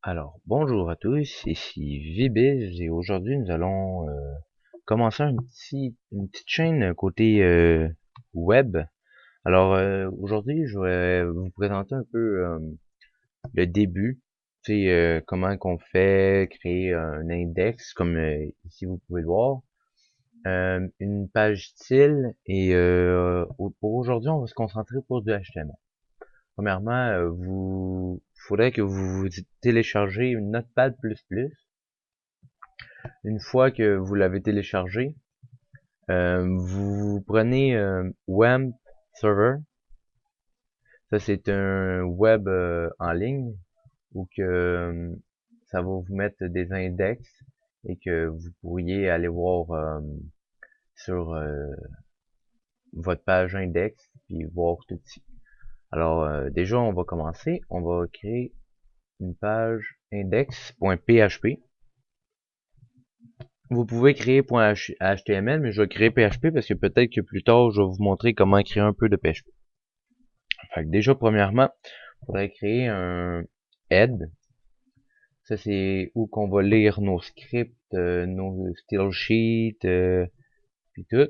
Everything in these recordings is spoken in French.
Alors, bonjour à tous, ici VBiz et aujourd'hui nous allons commencer une petite chaîne côté web. Alors aujourd'hui je vais vous présenter un peu le début, tu sais, comment qu'on fait créer un index comme ici vous pouvez le voir, une page style et pour aujourd'hui on va se concentrer pour du HTML. Premièrement, faudrait que vous téléchargez une Notepad++. Une fois que vous l'avez téléchargé, vous prenez WAMP Server. Ça, c'est un web en ligne où que ça va vous mettre des index et que vous pourriez aller voir sur votre page index puis voir tout ici. Alors, déjà, on va commencer. On va créer une page index.php. Vous pouvez créer .html, mais je vais créer PHP parce que peut-être que plus tard, je vais vous montrer comment créer un peu de PHP. Fait que déjà, premièrement, il faudrait créer un head. Ça, c'est où qu'on va lire nos scripts, nos style sheets, puis tout.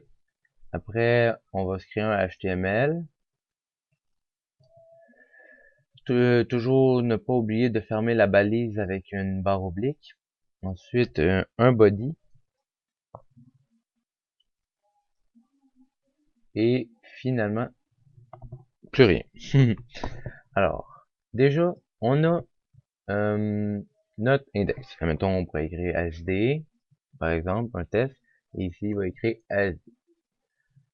Après, on va se créer un HTML. Toujours ne pas oublier de fermer la balise avec une barre oblique. Ensuite, un body. Et finalement, plus rien. Alors, déjà, on a notre index. Mettons, on pourrait écrire SD, par exemple, un test, et ici, il va écrire SD.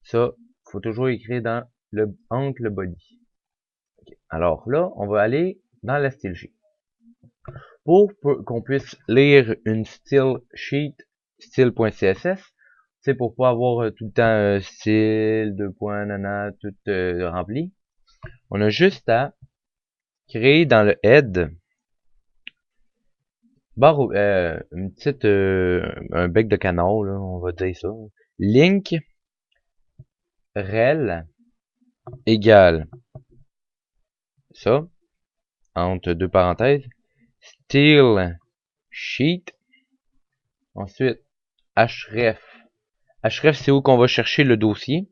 Ça, faut toujours écrire entre le body. Okay. Alors là, on va aller dans la style sheet. Pour qu'on puisse lire une style sheet, style.css, c'est pour pas avoir tout le temps style, deux points, nana, tout rempli. On a juste à créer dans le head une petite un bec de canard là, on va dire ça. Link rel égale ça entre deux parenthèses style sheet. Ensuite href. Href c'est où qu'on va chercher le dossier.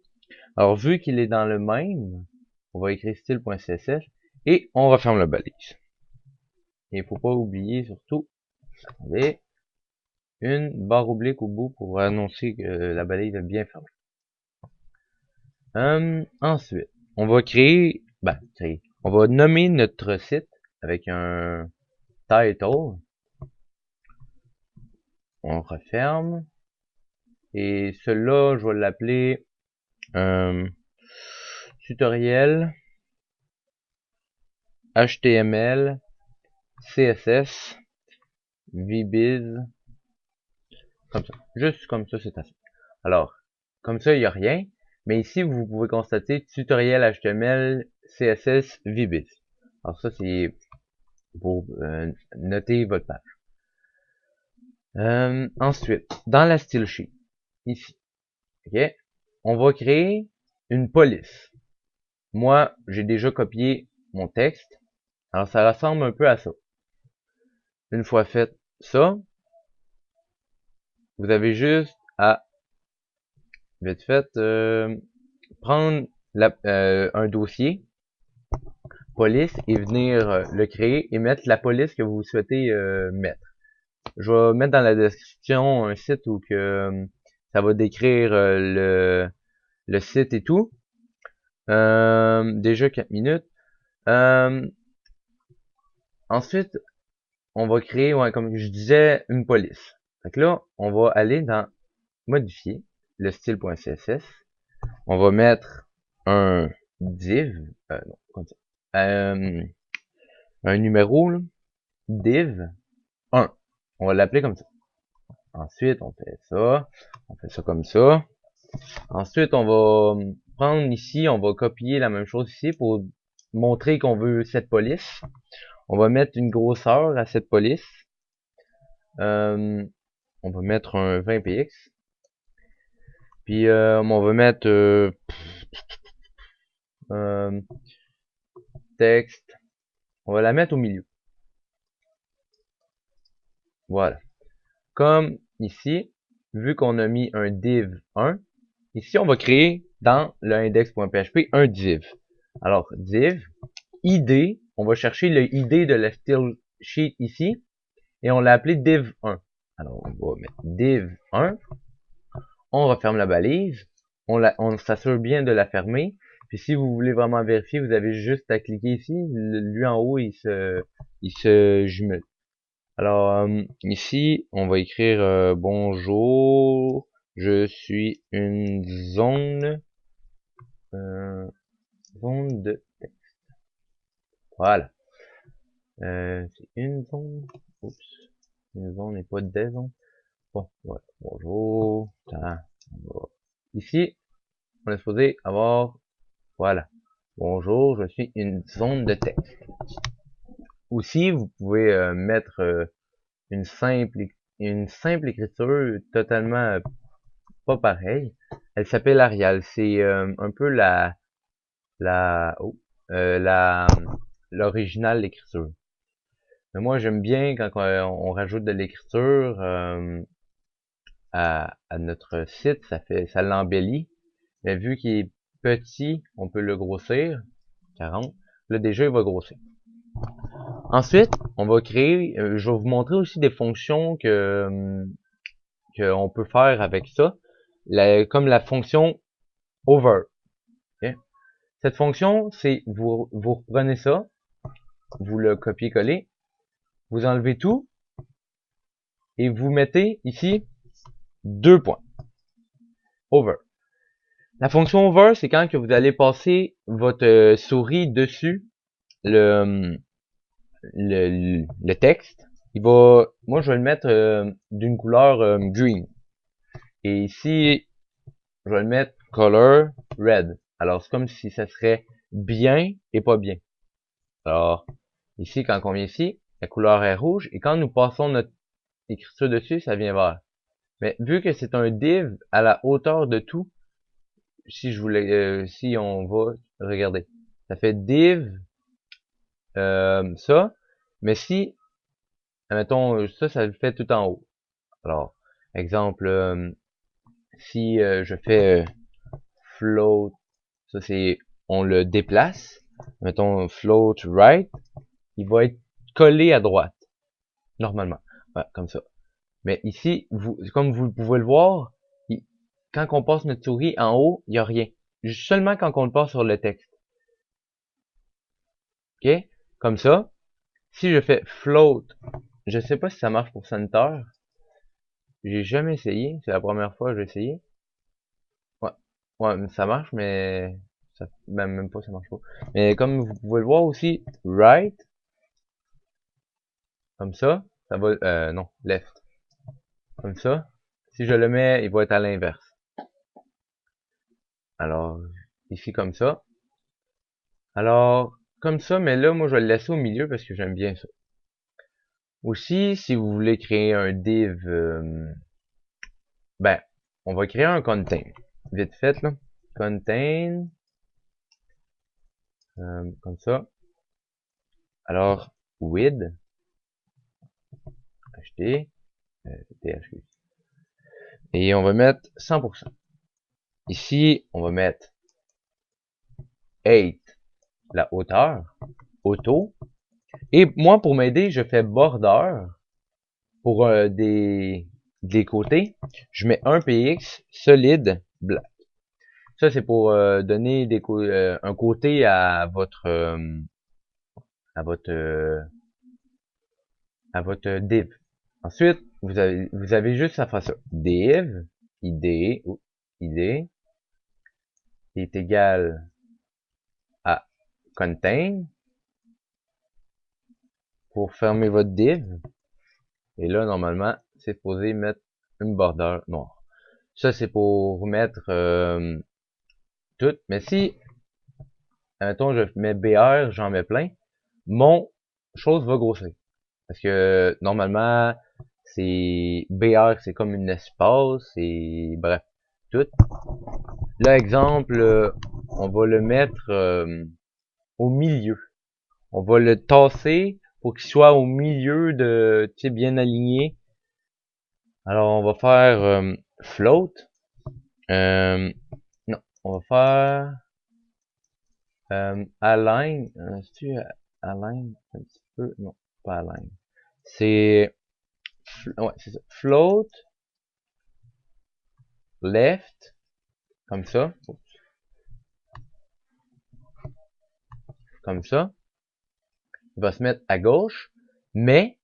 Alors vu qu'il est dans le même, on va écrire style.css et on referme la balise. Et il faut pas oublier surtout, attendez, une barre oblique au bout pour annoncer que la balise est bien fermée. Ensuite, on va on va nommer notre site avec un title. On referme. Et celui-là, je vais l'appeler tutoriel HTML CSS VBiz. Comme ça. Juste comme ça, c'est assez. Alors, comme ça, il n'y a rien. Mais ici, vous pouvez constater tutoriel HTML CSS VBiz. Alors ça, c'est pour noter votre page. Ensuite, dans la style sheet, ici, ok, on va créer une police. Moi, j'ai déjà copié mon texte. Alors, ça ressemble un peu à ça. Une fois fait ça, vous avez juste à, vite fait, prendre un dossier, police, et venir le créer et mettre la police que vous souhaitez mettre. Je vais mettre dans la description un site où que ça va décrire le site et tout. Déjà 4 minutes. Ensuite, on va créer, ouais, comme je disais, une police. Donc là, on va aller dans modifier le style.css. On va mettre un div, non, comme ça, un numéro, là, div 1. On va l'appeler comme ça. Ensuite, on fait ça comme ça. Ensuite, on va prendre ici, on va copier la même chose ici pour montrer qu'on veut cette police. On va mettre une grosseur à cette police. On va mettre un 20 px. Puis on va mettre texte. On va la mettre au milieu. Voilà. Comme ici, vu qu'on a mis un div 1, ici on va créer dans le index.php un div. Alors, div, id, on va chercher le id de la style sheet ici, et on l'a appelé div1. Alors, on va mettre div1, on referme la balise, on s'assure bien de la fermer, puis si vous voulez vraiment vérifier, vous avez juste à cliquer ici, lui en haut, il se jumelle. Alors, ici, on va écrire bonjour, je suis une zone de texte. Voilà. C'est une zone. Oups. Une zone et pas des zones. Bon, voilà. Bonjour. Ici, on est supposé avoir, voilà. Bonjour, je suis une zone de texte. Aussi, vous pouvez mettre une simple écriture totalement pas pareille. Elle s'appelle Arial. C'est un peu la l'original l'écriture. Mais moi j'aime bien quand on rajoute de l'écriture à notre site, ça l'embellit. Mais vu qu'il est petit, on peut le grossir. 40. Là déjà il va grossir. Ensuite, on va créer, je vais vous montrer aussi des fonctions que on peut faire avec ça, comme la fonction over. Okay? Cette fonction, c'est vous reprenez ça, vous le copiez-collez, vous enlevez tout et vous mettez ici 2 points. Over. La fonction over, c'est quand que vous allez passer votre souris dessus le, le texte. Moi je vais le mettre d'une couleur green. Et ici, je vais le mettre color red. Alors c'est comme si ça serait bien et pas bien. Alors ici, quand on vient ici, la couleur est rouge et quand nous passons notre écriture dessus, ça vient vert. Mais vu que c'est un div à la hauteur de tout, si on va regarder, ça fait div ça, mais si, admettons, ça le fait tout en haut. Alors, exemple, si je fais float, ça c'est, on le déplace, mettons float right, il va être collé à droite, normalement, voilà, comme ça. Mais ici, comme vous pouvez le voir, quand on passe notre souris en haut, il n'y a rien. Seulement quand on le passe sur le texte. OK? Comme ça. Si je fais float, je sais pas si ça marche pour center. J'ai jamais essayé. C'est la première fois que j'ai essayé. Ouais. Ouais, ça marche, mais même pas, ça marche pas. Mais comme vous pouvez le voir aussi, right, comme ça va, non, left. Comme ça. Si je le mets, il va être à l'inverse. Alors, ici comme ça. Alors, comme ça, mais là, moi, je vais le laisser au milieu parce que j'aime bien ça. Aussi, si vous voulez créer un div, ben, on va créer un contain. Vite fait, là. Contain. Comme ça. Alors, with. ht. thq. Et on va mettre 100%. Ici, on va mettre 8, la hauteur, auto. Et moi, pour m'aider, je fais border pour des côtés. Je mets un px solide black. Ça, c'est pour donner un côté à votre div. Ensuite, vous avez juste à faire ça. Div, id est égal à contain pour fermer votre div. Et là, normalement, c'est supposé mettre une border noire. Ça, c'est pour mettre tout. Mais si, admettons, je mets BR, j'en mets plein, mon chose va grossir. Parce que, normalement, c'est BR, c'est comme une espace, et bref, tout. Là, exemple, on va le mettre au milieu. On va le tasser pour qu'il soit au milieu de, tu sais, bien aligné Alors, on va faire float. Non, on va faire align. C'est-tu align un petit peu? Non, pas align. C'est ouais, c'est ça. Float left, comme ça. Comme ça. Il va se mettre à gauche, mais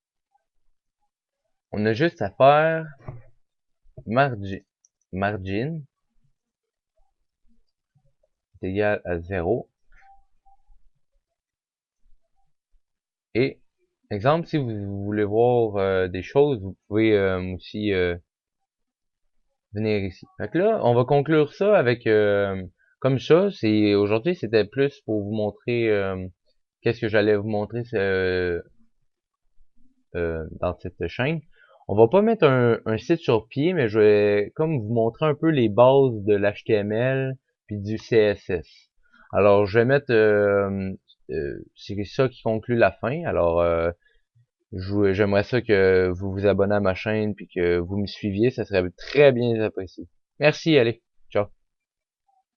on a juste à faire margin est égal à 0. Et, exemple, si vous voulez voir des choses, vous pouvez aussi venir ici. Fait que là, on va conclure ça avec comme ça. Aujourd'hui, c'était plus pour vous montrer qu'est-ce que j'allais vous montrer dans cette chaîne. On va pas mettre un site sur pied, mais je vais comme vous montrer un peu les bases de l'HTML puis du CSS. Alors, je vais mettre c'est ça qui conclut la fin. Alors, j'aimerais ça que vous vous abonnez à ma chaîne puis que vous me suiviez, ça serait très bien apprécié. Merci, allez.